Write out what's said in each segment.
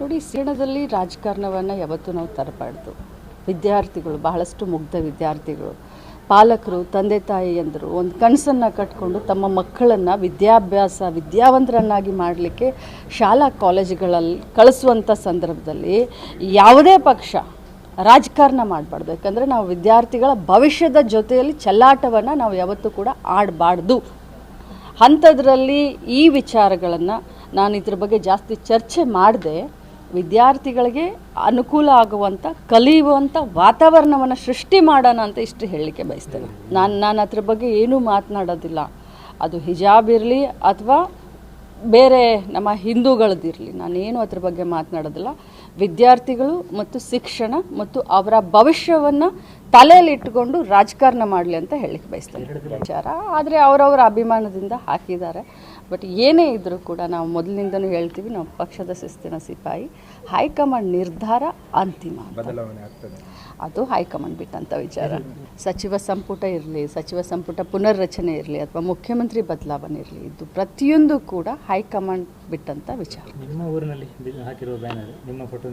ನೋಡಿ, ಶಿಕ್ಷಣದಲ್ಲಿ ರಾಜಕಾರಣವನ್ನು ಯಾವತ್ತೂ ನಾವು ತರಬಾರ್ದು. ವಿದ್ಯಾರ್ಥಿಗಳು ಬಹಳಷ್ಟು ಮುಗ್ಧ ವಿದ್ಯಾರ್ಥಿಗಳು, ಪಾಲಕರು, ತಂದೆ ತಾಯಿಯಂದರು ಒಂದು ಕನಸನ್ನು ಕಟ್ಕೊಂಡು ತಮ್ಮ ಮಕ್ಕಳನ್ನು ವಿದ್ಯಾವಂತರನ್ನಾಗಿ ಮಾಡಲಿಕ್ಕೆ ಶಾಲಾ ಕಾಲೇಜುಗಳಲ್ಲಿ ಕಳಿಸುವಂಥ ಸಂದರ್ಭದಲ್ಲಿ ಯಾವುದೇ ಪಕ್ಷ ರಾಜಕಾರಣ ಮಾಡಬಾರ್ದು. ಯಾಕಂದರೆ ನಾವು ವಿದ್ಯಾರ್ಥಿಗಳ ಭವಿಷ್ಯದ ಜೊತೆಯಲ್ಲಿ ಚೆಲ್ಲಾಟವನ್ನು ನಾವು ಯಾವತ್ತೂ ಕೂಡ ಆಡಬಾರ್ದು. ಅಂಥದ್ರಲ್ಲಿ ಈ ವಿಚಾರಗಳನ್ನು ನಾನು ಇದ್ರ ಬಗ್ಗೆ ಜಾಸ್ತಿ ಚರ್ಚೆ ಮಾಡದೆ ವಿದ್ಯಾರ್ಥಿಗಳಿಗೆ ಅನುಕೂಲ ಆಗುವಂಥ, ಕಲಿಯುವಂಥ ವಾತಾವರಣವನ್ನು ಸೃಷ್ಟಿ ಮಾಡೋಣ ಅಂತ ಇಷ್ಟು ಹೇಳಲಿಕ್ಕೆ ಬಯಸ್ತೇನೆ. ನಾನು ಅದ್ರ ಬಗ್ಗೆ ಏನೂ ಮಾತನಾಡೋದಿಲ್ಲ. ಅದು ಹಿಜಾಬ್ ಇರಲಿ ಅಥವಾ ಬೇರೆ ನಮ್ಮ ಹಿಂದೂಗಳದ್ದಿರಲಿ, ನಾನೇನು ಅದ್ರ ಬಗ್ಗೆ ಮಾತನಾಡೋದಿಲ್ಲ. ವಿದ್ಯಾರ್ಥಿಗಳು ಮತ್ತು ಶಿಕ್ಷಣ ಮತ್ತು ಅವರ ಭವಿಷ್ಯವನ್ನು ತಲೆಯಲ್ಲಿ ಇಟ್ಟುಕೊಂಡು ರಾಜಕಾರಣ ಮಾಡಲಿ ಅಂತ ಹೇಳಲಿಕ್ಕೆ ಬಯಸ್ತೇನೆ ವಿಚಾರ. ಆದರೆ ಅವರವರ ಅಭಿಮಾನದಿಂದ ಹಾಕಿದ್ದಾರೆ. ಬಟ್ ಏನೇ ಇದ್ದರೂ ಕೂಡ ನಾವು ಮೊದಲಿನಿಂದನೂ ಹೇಳ್ತೀವಿ, ನಾವು ಪಕ್ಷದ ಶಿಸ್ತಿನ ಸಿಪಾಯಿ. ಹೈಕಮಾಂಡ್ ನಿರ್ಧಾರ ಅಂತಿಮ, ಅದು ಹೈಕಮಾಂಡ್ ಬಿಟ್ಟಂಥ ವಿಚಾರ. ಸಚಿವ ಸಂಪುಟ ಇರಲಿ, ಸಚಿವ ಸಂಪುಟ ಪುನರ್ರಚನೆ ಇರಲಿ ಅಥವಾ ಮುಖ್ಯಮಂತ್ರಿ ಬದಲಾವಣೆ ಇರಲಿ, ಇದು ಪ್ರತಿಯೊಂದು ಕೂಡ ಹೈಕಮಾಂಡ್ ಬಿಟ್ಟಂಥ ವಿಚಾರ. ನಿಮ್ಮ ಊರಿನಲ್ಲಿ ಹಾಕಿರುವ ಬ್ಯಾನರ್ ನಿಮ್ಮ ಫೋಟೋ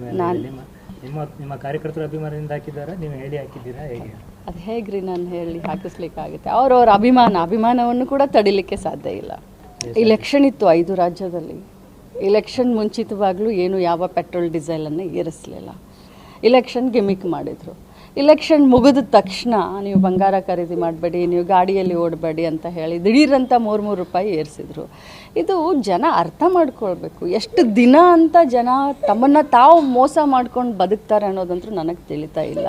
ನಿಮ್ಮ ಕಾರ್ಯಕರ್ತರ ಅಭಿಮಾನದಿಂದ ಹಾಕಿದ್ದಾರಾ, ನೀವು ಹೇಳಿ ಹಾಕಿದ್ದೀರಾ, ಹೇಗೆ? ಅದು ಹೇಗ್ರಿ ನಾನು ಹೇಳಿ ಹಾಕಿಸ್ಲಿಕ್ಕಾಗುತ್ತೆ? ಅವರವರ ಅಭಿಮಾನವನ್ನು ಕೂಡ ತಡಿಲಿಕ್ಕೆ ಸಾಧ್ಯ ಇಲ್ಲ. ಇಲೆಕ್ಷನ್ ಇತ್ತು 5 ರಾಜ್ಯದಲ್ಲಿ. ಇಲೆಕ್ಷನ್ ಮುಂಚಿತವಾಗಲೂ ಯಾವ ಪೆಟ್ರೋಲ್ ಡೀಸೆಲನ್ನು ಏರಿಸಲಿಲ್ಲ. ಇಲೆಕ್ಷನ್ ಗಿಮಿಕ್ ಮಾಡಿದರು. ಇಲೆಕ್ಷನ್ ಮುಗಿದ ತಕ್ಷಣ ನೀವು ಬಂಗಾರ ಖರೀದಿ ಮಾಡಬೇಡಿ, ನೀವು ಗಾಡಿಯಲ್ಲಿ ಓಡಬೇಡಿ ಅಂತ ಹೇಳಿ ದಿಢೀರಂತ 3 ರೂಪಾಯಿ ಏರಿಸಿದ್ರು. ಇದು ಜನ ಅರ್ಥ ಮಾಡ್ಕೊಳ್ಬೇಕು. ಎಷ್ಟು ದಿನ ಅಂತ ಜನ ತಮ್ಮನ್ನು ತಾವು ಮೋಸ ಮಾಡ್ಕೊಂಡು ಬದುಕ್ತಾರೆ ಅನ್ನೋದಂತೂ ನನಗೆ ತಿಳಿತಾ ಇಲ್ಲ.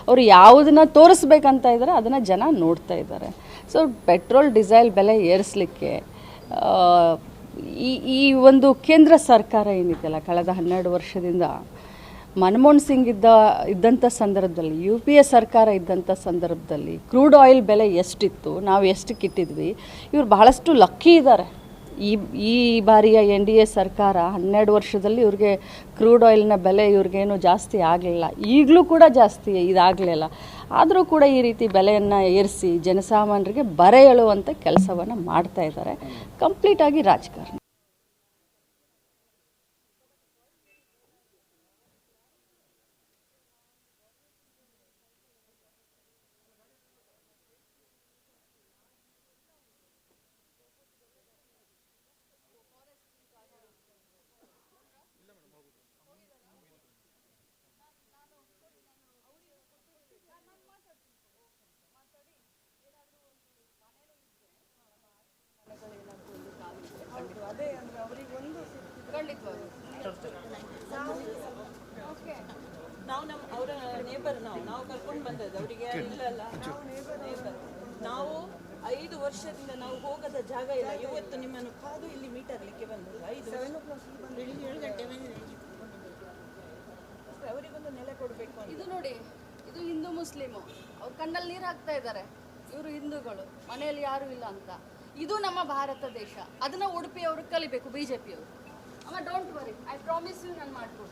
ಅವರು ಯಾವುದನ್ನು ತೋರಿಸ್ಬೇಕಂತ ಇದ್ದಾರೆ ಅದನ್ನು ಜನ ನೋಡ್ತಾ ಇದ್ದಾರೆ. ಸೊ ಪೆಟ್ರೋಲ್ ಡೀಸೆಲ್ ಬೆಲೆ ಏರಿಸಲಿಕ್ಕೆ ಈ ಒಂದು ಕೇಂದ್ರ ಸರ್ಕಾರ ಏನಿದೆಯಲ್ಲ, ಕಳೆದ 12 ವರ್ಷದಿಂದ ಮನಮೋಹನ್ ಸಿಂಗ್ ಇದ್ದಂಥ ಸಂದರ್ಭದಲ್ಲಿ, UPA ಸರ್ಕಾರ ಇದ್ದಂಥ ಸಂದರ್ಭದಲ್ಲಿ ಕ್ರೂಡ್ ಆಯಿಲ್ ಬೆಲೆ ಎಷ್ಟಿತ್ತು, ನಾವು ಎಷ್ಟಕ್ಕೆ ಇಟ್ಟಿದ್ವಿ, ಇವ್ರು ಬಹಳಷ್ಟು ಲಕ್ಕಿ ಇದ್ದಾರೆ. ಈ ಬಾರಿಯ NDA ಸರ್ಕಾರ 12 ವರ್ಷದಲ್ಲಿ ಇವ್ರಿಗೆ ಕ್ರೂಡ್ ಆಯಿಲ್ನ ಬೆಲೆ ಇವ್ರಿಗೇನು ಜಾಸ್ತಿ ಆಗಲಿಲ್ಲ. ಈಗಲೂ ಕೂಡ ಜಾಸ್ತಿ ಇದಾಗಲಿಲ್ಲ. ಆದರೂ ಕೂಡ ಈ ರೀತಿ ಬೆಲೆಯನ್ನು ಏರಿಸಿ ಜನಸಾಮಾನ್ಯರಿಗೆ ಬರೆ ಎಳುವಂಥ ಕೆಲಸವನ್ನು ಮಾಡ್ತಾ ಇದ್ದಾರೆ. ಕಂಪ್ಲೀಟಾಗಿ ರಾಜಕಾರಣ. ಅವರ ನೇಬರ್ ನಾವು ಕರ್ಕೊಂಡು ಬಂದದ್ದು ಅವರಿಗೆ ಇಲ್ಲಲ್ಲ. ನಾವು 5 ವರ್ಷದಿಂದ ನಾವು ಹೋಗದ ಜಾಗ ಇಲ್ಲ. ಇವತ್ತು ನಿಮ್ಮನ್ನು ಕಾದು ಇಲ್ಲಿ ಮೀಟ್ ಆಗಲಿಕ್ಕೆ ಬಂದದ್ದು. 7 ಗಂಟೆ ಅವರಿಗೊಂದು ನೆಲೆ ಕೊಡಬೇಕು. ಇದು ನೋಡಿ, ಇದು ಹಿಂದೂ ಮುಸ್ಲಿಮು, ಅವ್ರ ಕಣ್ಣಲ್ಲಿ ನೀರು ಹಾಕ್ತಾ ಇದ್ದಾರೆ. ಇವರು ಹಿಂದೂಗಳು, ಮನೆಯಲ್ಲಿ ಯಾರೂ ಇಲ್ಲ ಅಂತ. ಇದು ನಮ್ಮ ಭಾರತ ದೇಶ. ಅದನ್ನ ಉಡುಪಿಯವರು ಕಲಿಬೇಕು, BJP ಅವರು. ಅಮ್ಮ don't worry, I promise you, ನಾನು ಮಾಡ್ಬೋದು.